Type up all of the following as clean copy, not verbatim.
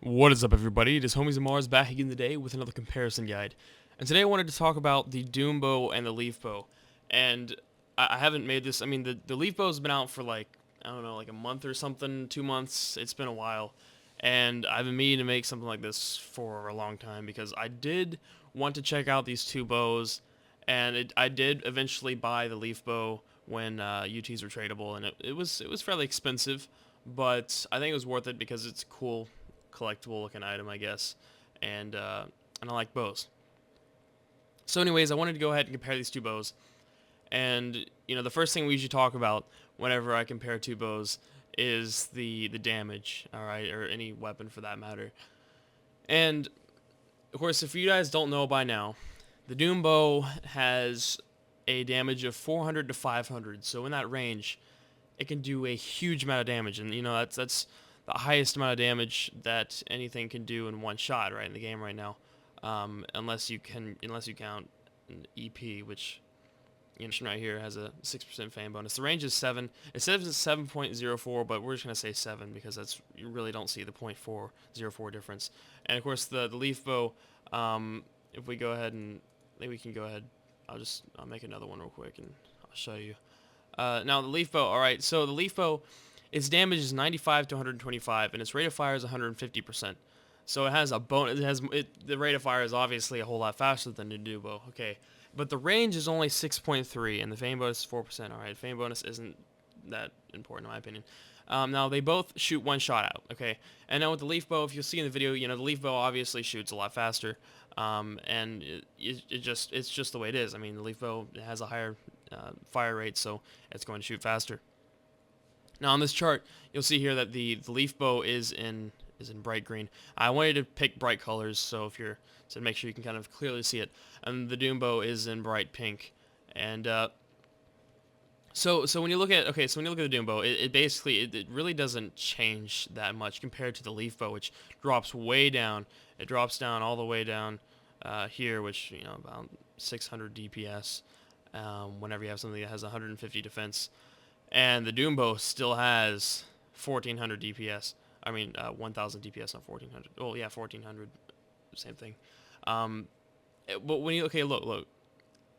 What is up, everybody? It is HomiesOfMars back again today with another comparison guide. And today I wanted to talk about the Doom Bow and the Leaf Bow. And I haven't made this, I mean, the Leaf Bow has been out for like, I don't know, like a month or something, 2 months. It's been a while. And I've been meaning to make something like this for a long time because I did want to check out these two bows. And I did eventually buy the Leaf Bow when UTs were tradable, and it was fairly expensive, but I think it was worth it because it's cool collectible looking item, I guess, and I like bows. So, anyways, I wanted to go ahead and compare these two bows, and the first thing we usually talk about whenever I compare two bows is the damage, all right, or any weapon for that matter. And of course, if you guys don't know by now, the Doom Bow has a damage of 400 to 500, so in that range, it can do a huge amount of damage, and that's the highest amount of damage that anything can do in one shot, right, in the game right now, unless you count an EP, which right here has a 6% fan bonus. The range is 7. It says it's 7.04, but we're just gonna say 7 because you really don't see the 0.404 difference. And of course the leaf bow. If we go ahead and maybe we can go ahead. I'll make another one real quick and I'll show you. Now the leaf bow. All right, so the leaf bow, its damage is 95 to 125, and its rate of fire is 150%. So it has a bonus. The rate of fire is obviously a whole lot faster than the Doom Bow. Okay, but the range is only 6.3, and the fame bonus is 4%. All right, fame bonus isn't that important in my opinion. Now they both shoot one shot out. Okay, and now with the leaf bow, if you'll see in the video, the leaf bow obviously shoots a lot faster, and it's just the way it is. I mean, the leaf bow has a higher fire rate, so it's going to shoot faster. Now on this chart, you'll see here that the leaf bow is in bright green. I wanted to pick bright colors, so to make sure you can kind of clearly see it. And the Doom Bow is in bright pink. And so when you look at the Doom Bow, it basically it really doesn't change that much compared to the Leaf Bow, which drops way down. It drops down all the way down here, which about 600 DPS. Whenever you have something that has 150 defense. And the Doom Bow still has 1400 DPS. I mean, 1000 DPS, not 1400. Oh, yeah, 1400. Same thing. But when you, look.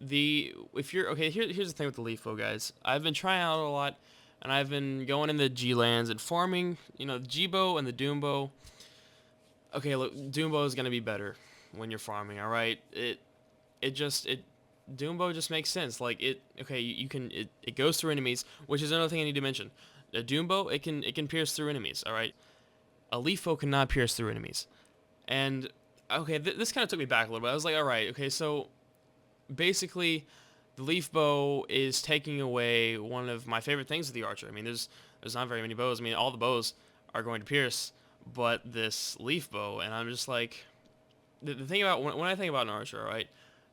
Here's the thing with the Leaf Bow, guys. I've been trying out a lot, and I've been going in the G lands and farming, the G Bow and the Doom Bow. Okay, look, Doom Bow is going to be better when you're farming, alright? Doom Bow just makes sense. Like it goes through enemies, which is another thing I need to mention. A Doom Bow, it can pierce through enemies. All right, a Leaf Bow cannot pierce through enemies. And okay, this kind of took me back a little bit. I was like, all right, okay, so basically, the Leaf Bow is taking away one of my favorite things with the Archer. I mean, there's not very many bows. I mean, all the bows are going to pierce, but this Leaf Bow, and I'm just like, the thing about when I think about an Archer, all right.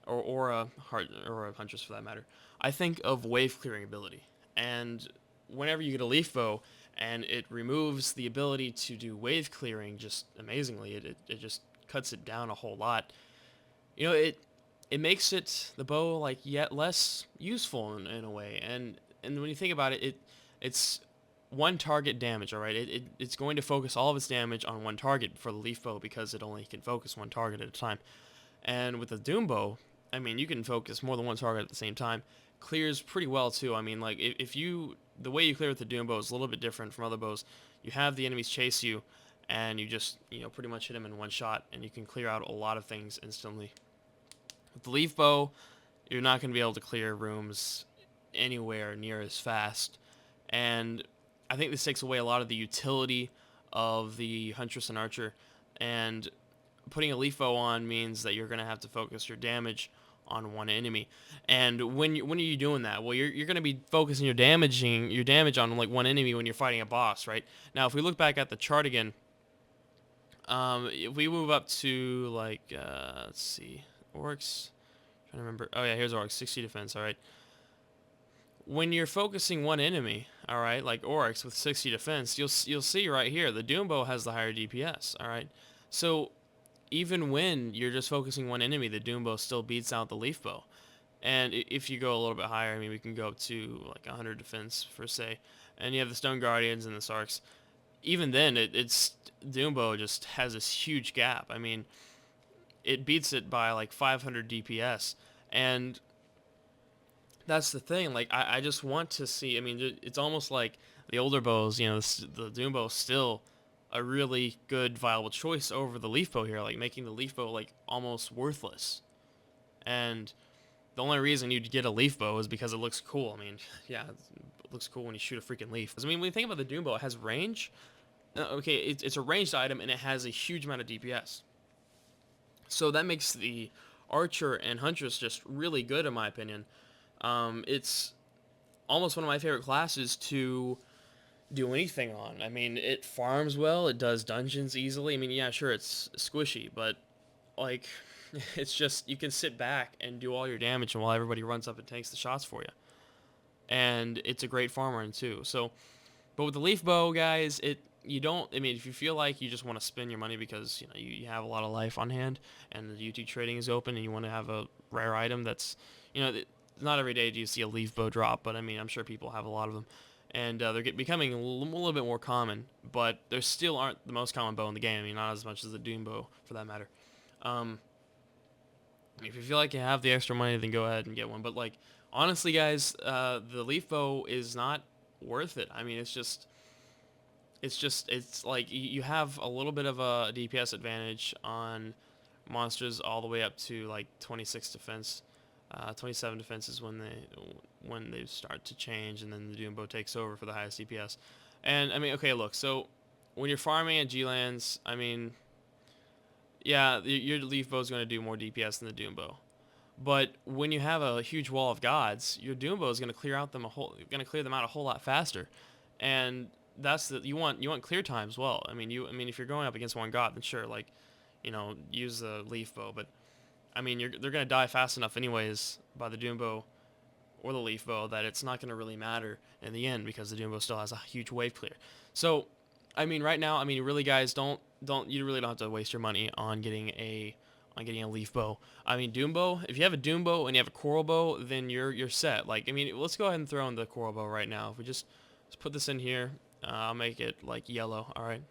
Or a huntress for that matter, I think of wave clearing ability. And whenever you get a leaf bow and it removes the ability to do wave clearing just amazingly, it just cuts it down a whole lot. It makes the bow like yet less useful in a way. And when you think about it, it's one target damage. All right, it's going to focus all of its damage on one target for the leaf bow because it only can focus one target at a time. And with the Doom Bow, I mean, you can focus more than one target at the same time. Clears pretty well too. I mean, like the way you clear with the Doom Bow is a little bit different from other bows. You have the enemies chase you, and you just pretty much hit them in one shot, and you can clear out a lot of things instantly. With the Leaf Bow, you're not going to be able to clear rooms anywhere near as fast, and I think this takes away a lot of the utility of the Huntress and Archer, and putting a Leaf Bow on means that you're going to have to focus your damage on one enemy. And when are you doing that? Well, you're going to be focusing your damage on like one enemy when you're fighting a boss, right? Now, if we look back at the chart again, if we move up to like let's see, Oryx. Trying to remember. Oh yeah, here's Oryx, 60 defense. All right. When you're focusing one enemy, all right, like Oryx with 60 defense, you'll see right here the Doom Bow has the higher DPS. All right, so even when you're just focusing one enemy, the Doom Bow still beats out the Leaf Bow. And if you go a little bit higher, I mean, we can go up to like 100 defense for say, and you have the Stone Guardians and the Sarks. even then, it's Doombow just has this huge gap. I mean, it beats it by like 500 DPS, and that's the thing. Like, I just want to see. I mean, it's almost like the older bows. You know, the Doombow is still a really good viable choice over the Leaf Bow here, like making the Leaf Bow like almost worthless. And the only reason you'd get a Leaf Bow is because it looks cool. I mean, yeah, it looks cool when you shoot a freaking leaf. I mean, when you think about the Doombow, it has range. Okay, it's a ranged item and it has a huge amount of DPS. So that makes the Archer and Huntress just really good in my opinion. It's almost one of my favorite classes to do anything on. I mean, it farms well, it does dungeons easily. I mean, yeah, sure, it's squishy, but like, it's just you can sit back and do all your damage while everybody runs up and takes the shots for you. And it's a great farmer in too. So, but with the Leaf Bow, guys, you don't. I mean, if you feel like you just want to spend your money because you have a lot of life on hand and the YouTube trading is open and you want to have a rare item that's, not every day do you see a Leaf Bow drop, but I mean, I'm sure people have a lot of them, and they're becoming a little bit more common, but they still aren't the most common bow in the game. I mean, not as much as the Doom Bow for that matter. If you feel like you have the extra money, then go ahead and get one. But like, honestly, guys, the Leaf Bow is not worth it. I mean, it's like you have a little bit of a DPS advantage on monsters all the way up to like 26 defense. 27 defense is when they start to change, and then the Doom Bow takes over for the highest DPS. And I mean, okay, look, so when you're farming at G-Lands, I mean, yeah, your Leaf Bow is going to do more DPS than the Doom Bow. But when you have a huge wall of gods, your Doom Bow is going to clear them out a whole lot faster. And that's you want clear time as well. I mean, if you're going up against one god, then sure, like, use the Leaf Bow, but I mean, they're going to die fast enough anyways by the Doom Bow or the Leaf Bow that it's not going to really matter in the end because the Doom Bow still has a huge wave clear. So, I mean, right now, I mean, really, guys, you really don't have to waste your money on getting a Leaf Bow. I mean, Doom Bow, if you have a Doom Bow and you have a Coral Bow, then you're set. Like, I mean, let's go ahead and throw in the Coral Bow right now. If we just let's put this in here, I'll make it like yellow. All right.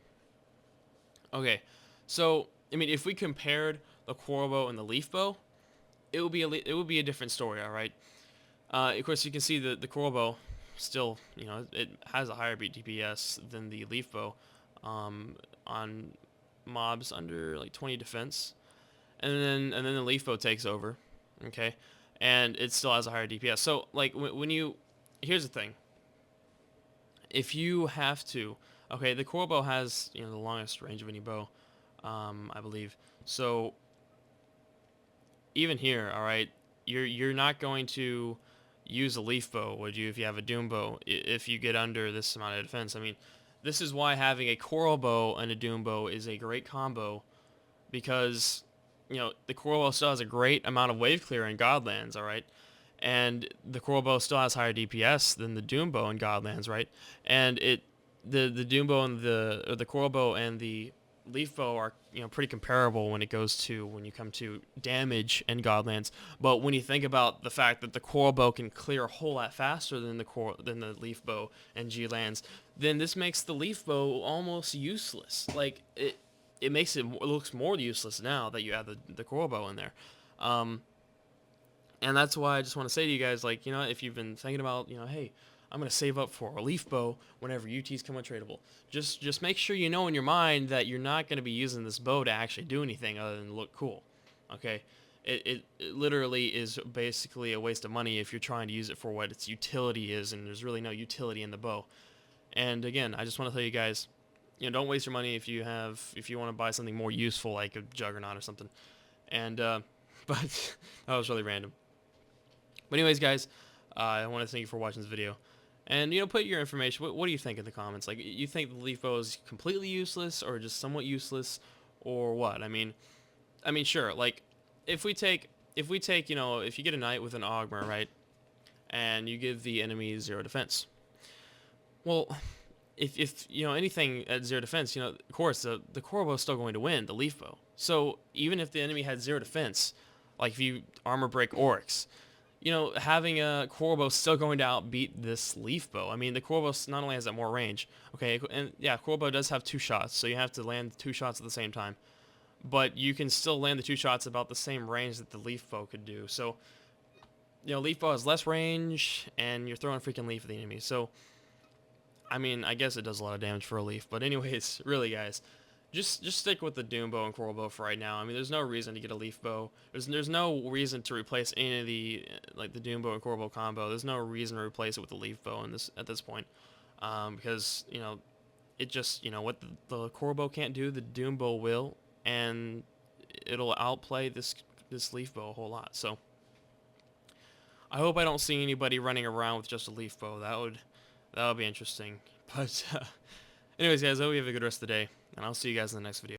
Okay. So, I mean, if we compared the Coral Bow and the Leaf Bow, it would be a different story. All right. Of course, you can see the Coral Bow still, it has a higher beat DPS than the Leaf Bow on mobs under like 20 defense, and then the Leaf Bow takes over, okay, and it still has a higher DPS. So like here's the thing, if you have to, okay, the Coral Bow has the longest range of any bow, I believe. So even here, all right, you're not going to use a Leaf Bow, would you, if you have a Doom Bow, if you get under this amount of defense? I mean, this is why having a Coral Bow and a Doom Bow is a great combo, because the Coral Bow still has a great amount of wave clear in Godlands, all right, and the Coral Bow still has higher DPS than the Doom Bow in Godlands, right, and the Doom Bow and the Coral Bow and the Leaf Bow are pretty comparable when you come to damage in Godlands. But when you think about the fact that the Coral Bow can clear a whole lot faster than the Leaf Bow and G-Lands, then this makes the Leaf Bow almost useless. Like it makes it looks more useless now that you have the Coral Bow in there. And that's why I just want to say to you guys, like, if you've been thinking about, hey, I'm going to save up for a Leaf Bow whenever UTs come untradeable. Just make sure you know in your mind that you're not going to be using this bow to actually do anything other than look cool. Okay? It literally is basically a waste of money if you're trying to use it for what its utility is, and there's really no utility in the bow. And again, I just want to tell you guys, don't waste your money if you want to buy something more useful like a Juggernaut or something. And but that was really random. But anyways, guys, I want to thank you for watching this video. And, put your information. What do you think in the comments? Like, you think the Leaf Bow is completely useless or just somewhat useless, or what? I mean, sure. Like, if you get a knight with an Augmer, right, and you give the enemy 0 defense. Well, if anything at 0 defense, of course, the Coral Bow is still going to win, the Leaf Bow. So, even if the enemy had 0 defense, like if you armor break Oryx, you know, having a coral bow still going to outbeat this leaf bow. I mean, the coral bow not only has that more range, okay, and yeah, coral bow does have 2 shots, so you have to land 2 shots at the same time. But you can still land the 2 shots about the same range that the leaf bow could do. So, you know, leaf bow has less range, and you're throwing a freaking leaf at the enemy. So, I mean, I guess it does a lot of damage for a leaf. But anyways, really, guys, just stick with the Doom Bow and Coral Bow for right now. I mean, there's no reason to get a Leaf Bow. There's no reason to replace any of the like the Doom Bow and Coral Bow combo. There's no reason to replace it with the Leaf Bow in this at this point, because you know it just what the Coral Bow can't do, the Doom Bow will, and it'll outplay this Leaf Bow a whole lot. So I hope I don't see anybody running around with just a Leaf Bow. That would be interesting. But anyways, guys, I hope you have a good rest of the day, and I'll see you guys in the next video.